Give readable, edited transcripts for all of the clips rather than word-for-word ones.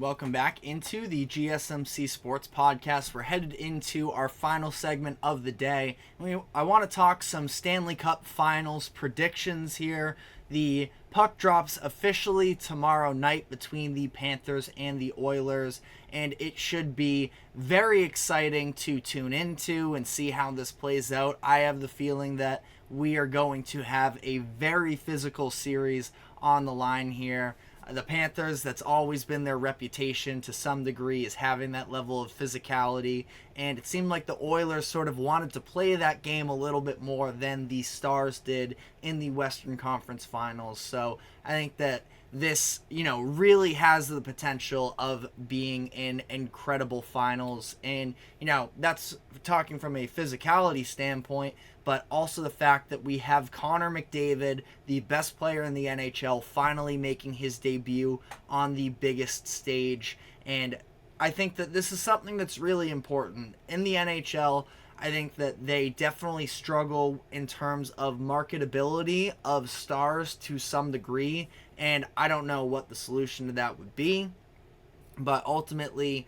Welcome back into the GSMC Sports Podcast. We're headed into our final segment of the day. I want to talk some Stanley Cup Finals predictions here. The puck drops officially tomorrow night between the Panthers and the Oilers, and it should be very exciting to tune into and see how this plays out. I have the feeling that we are going to have a very physical series on the line here. The Panthers, that's always been their reputation to some degree, is having that level of physicality, and it seemed like the Oilers sort of wanted to play that game a little bit more than the Stars did in the Western Conference Finals. So I think that this, really has the potential of being an incredible finals, and, that's talking from a physicality standpoint, but also the fact that we have Connor McDavid, the best player in the NHL, finally making his debut on the biggest stage. And I think that this is something that's really important. In the NHL, I think that they definitely struggle in terms of marketability of stars to some degree, and I don't know what the solution to that would be. But ultimately,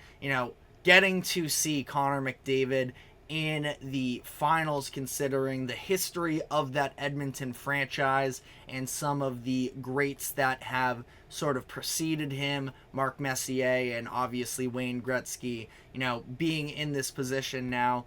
getting to see Connor McDavid in the finals, considering the history of that Edmonton franchise and some of the greats that have sort of preceded him, Mark Messier and obviously Wayne Gretzky, being in this position now.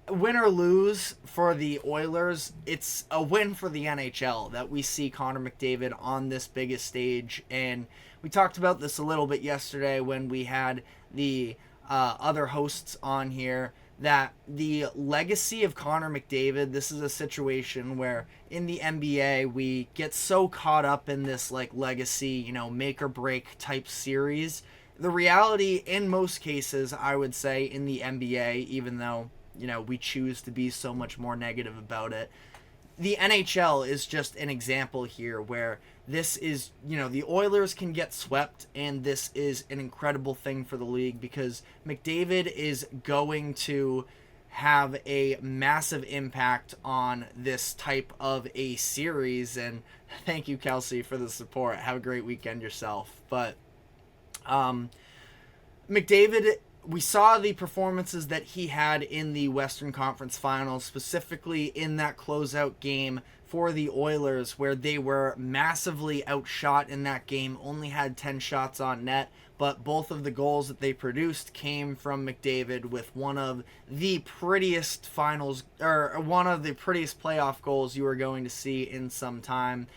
Win or lose for the Oilers, it's a win for the NHL that we see Connor McDavid on this biggest stage. And we talked about this a little bit yesterday when we had the other hosts on here, that the legacy of Connor McDavid, this is a situation where in the NBA we get so caught up in this legacy, make or break type series. The reality in most cases, I would say, in the NBA, even though, we choose to be so much more negative about it, the NHL is just an example here where this is, the Oilers can get swept, and this is an incredible thing for the league because McDavid is going to have a massive impact on this type of a series. And thank you, Kelsey, for the support. Have a great weekend yourself. But McDavid, we saw the performances that he had in the Western Conference Finals, specifically in that closeout game for the Oilers, where they were massively outshot in that game, only had 10 shots on net, but both of the goals that they produced came from McDavid with one of the prettiest playoff goals you are going to see in some time,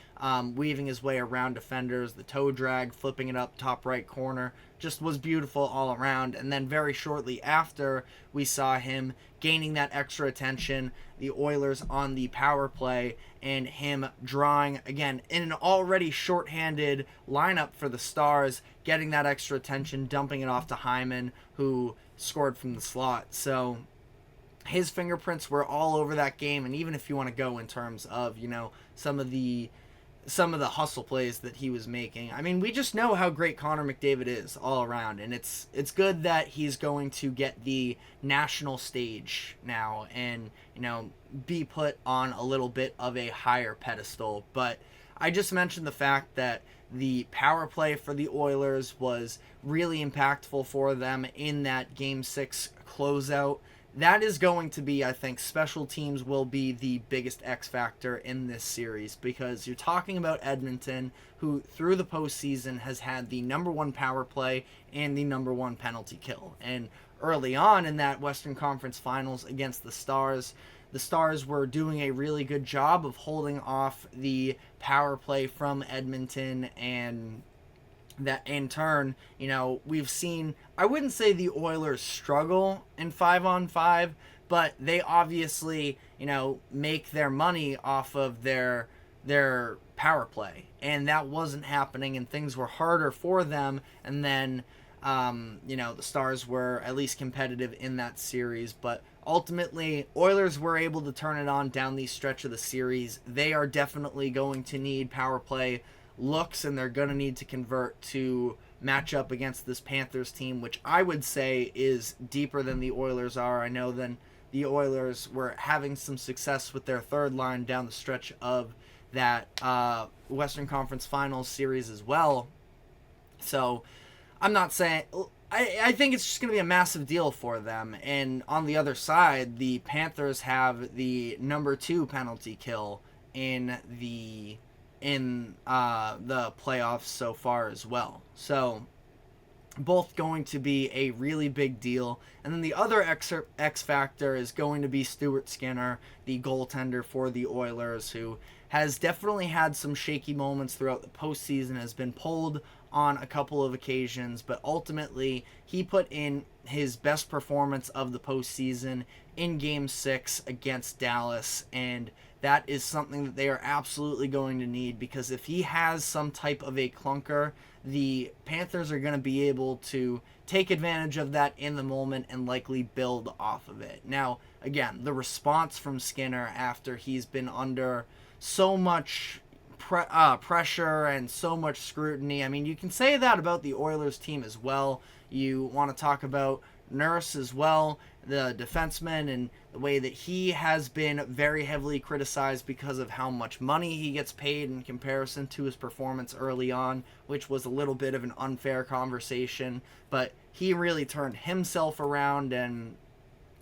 weaving his way around defenders, the toe drag, flipping it up top right corner, just was beautiful all around. And then very shortly after, we saw him gaining that extra attention, the Oilers on the power play, and him drawing, again, in an already shorthanded lineup for the Stars, getting that extra attention, dumping it off to Hyman, who scored from the slot. So his fingerprints were all over that game. And even if you want to go in terms of, some of the hustle plays that he was making, I mean, we just know how great Connor McDavid is all around, and it's good that he's going to get the national stage now and, be put on a little bit of a higher pedestal. But I just mentioned the fact that the power play for the Oilers was really impactful for them in that Game 6 closeout. That is going to be, I think, special teams will be the biggest X factor in this series, because you're talking about Edmonton, who through the postseason has had the number one power play and the number one penalty kill. And early on in that Western Conference Finals against the Stars were doing a really good job of holding off the power play from Edmonton, and that in turn, we've seen, I wouldn't say the Oilers struggle in 5-on-5, but they obviously, make their money off of their power play, and that wasn't happening, and things were harder for them. And then, the Stars were at least competitive in that series, but ultimately, Oilers were able to turn it on down the stretch of the series. They are definitely going to need power play looks, and they're going to need to convert to match up against this Panthers team, which I would say is deeper than the Oilers are. I know then the Oilers were having some success with their third line down the stretch of that Western Conference Finals series as well. So I'm not saying. I think it's just going to be a massive deal for them. And on the other side, the Panthers have the number 2 penalty kill in the playoffs so far as well. So both going to be a really big deal. And then the other X factor is going to be Stuart Skinner, the goaltender for the Oilers, who has definitely had some shaky moments throughout the postseason, has been pulled on a couple of occasions, but ultimately he put in his best performance of the postseason in Game 6 against Dallas, and that is something that they are absolutely going to need, because if he has some type of a clunker, the Panthers are going to be able to take advantage of that in the moment and likely build off of it. Now, again, the response from Skinner after he's been under so much pressure and so much scrutiny. I mean, you can say that about the Oilers team as well. You want to talk about Nurse as well, the defenseman, and the way that he has been very heavily criticized because of how much money he gets paid in comparison to his performance early on, which was a little bit of an unfair conversation. But he really turned himself around, and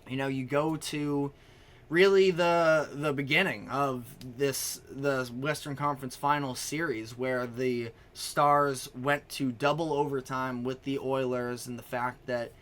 you go to really the beginning of the Western Conference Finals series, where the Stars went to double overtime with the Oilers, and the fact that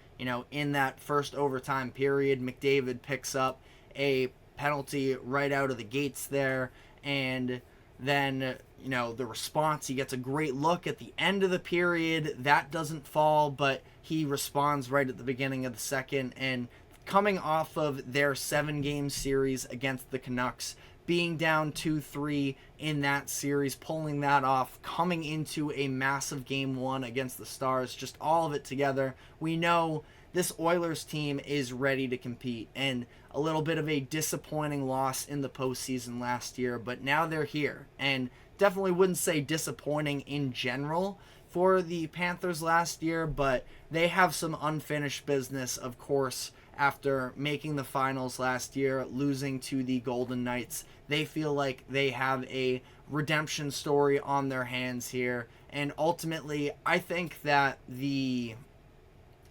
in that first overtime period, McDavid picks up a penalty right out of the gates there, and then the response, he gets a great look at the end of the period, that doesn't fall, but he responds right at the beginning of the second. And coming off of their 7-game series against the Canucks, being down 2-3 in that series, pulling that off, coming into a massive Game 1 against the Stars, just all of it together, we know this Oilers team is ready to compete. And a little bit of a disappointing loss in the postseason last year, but now they're here. And definitely wouldn't say disappointing in general for the Panthers last year, but they have some unfinished business, of course. After making the finals last year, losing to the Golden Knights, they feel like they have a redemption story on their hands here. And ultimately, I think that the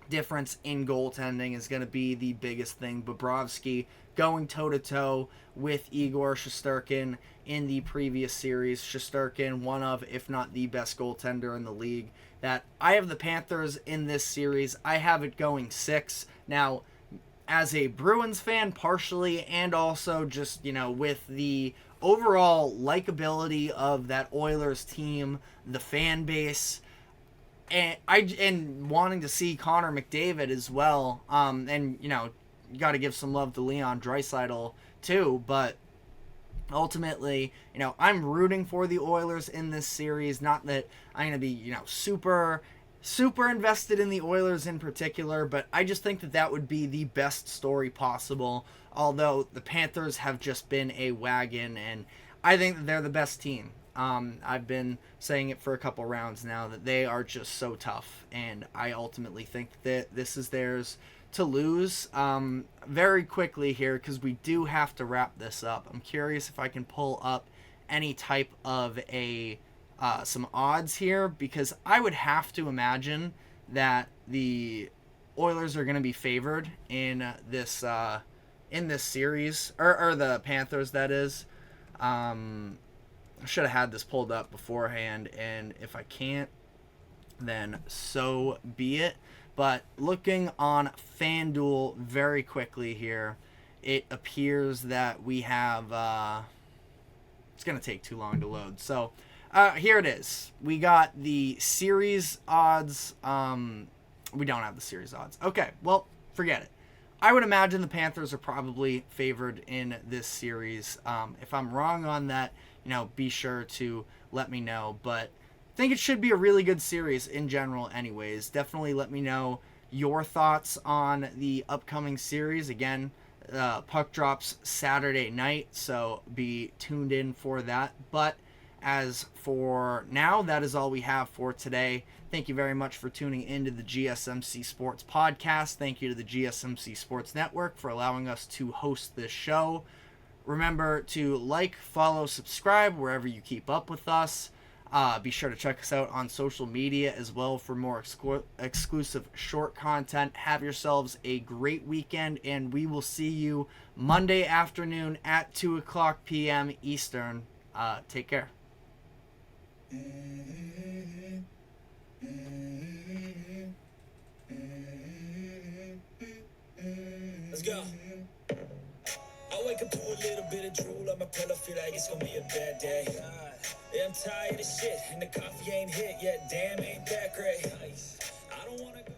difference in goaltending is going to be the biggest thing. Bobrovsky going toe-to-toe with Igor Shesterkin in the previous series. Shesterkin, one of, if not the best goaltender in the league. That I have the Panthers in this series. I have it going 6. Now, as a Bruins fan partially, and also just, with the overall likability of that Oilers team, the fan base, and wanting to see Connor McDavid as well, and, you got to give some love to Leon Draisaitl too, but ultimately, I'm rooting for the Oilers in this series. Not that I'm going to be, super invested in the Oilers in particular, but I just think that would be the best story possible, although the Panthers have just been a wagon, and I think that they're the best team. I've been saying it for a couple rounds now, that they are just so tough, and I ultimately think that this is theirs to lose. Very quickly here, because we do have to wrap this up, I'm curious if I can pull up any type of some odds here, because I would have to imagine that the Oilers are going to be favored in this series, or the Panthers, that is. I should have had this pulled up beforehand, and if I can't, then so be it. But looking on FanDuel very quickly here, it appears that we have it's going to take too long to load. So here it is. We got the series odds. We don't have the series odds. Okay, well, forget it. I would imagine the Panthers are probably favored in this series. If I'm wrong on that, be sure to let me know. But I think it should be a really good series in general anyways. Definitely let me know your thoughts on the upcoming series. Again, puck drops Saturday night, so be tuned in for that. But as for now, that is all we have for today. Thank you very much for tuning into the GSMC Sports Podcast. Thank you to the GSMC Sports Network for allowing us to host this show. Remember to like, follow, subscribe wherever you keep up with us. Be sure to check us out on social media as well for more exclusive short content. Have yourselves a great weekend, and we will see you Monday afternoon at 2 o'clock p.m. Eastern. Take care. Let's go. I wake up to a little bit of drool on my pillow, feel like it's gonna be a bad day. Yeah, I'm tired of shit, and the coffee ain't hit yet. Damn, ain't that great. I don't wanna go.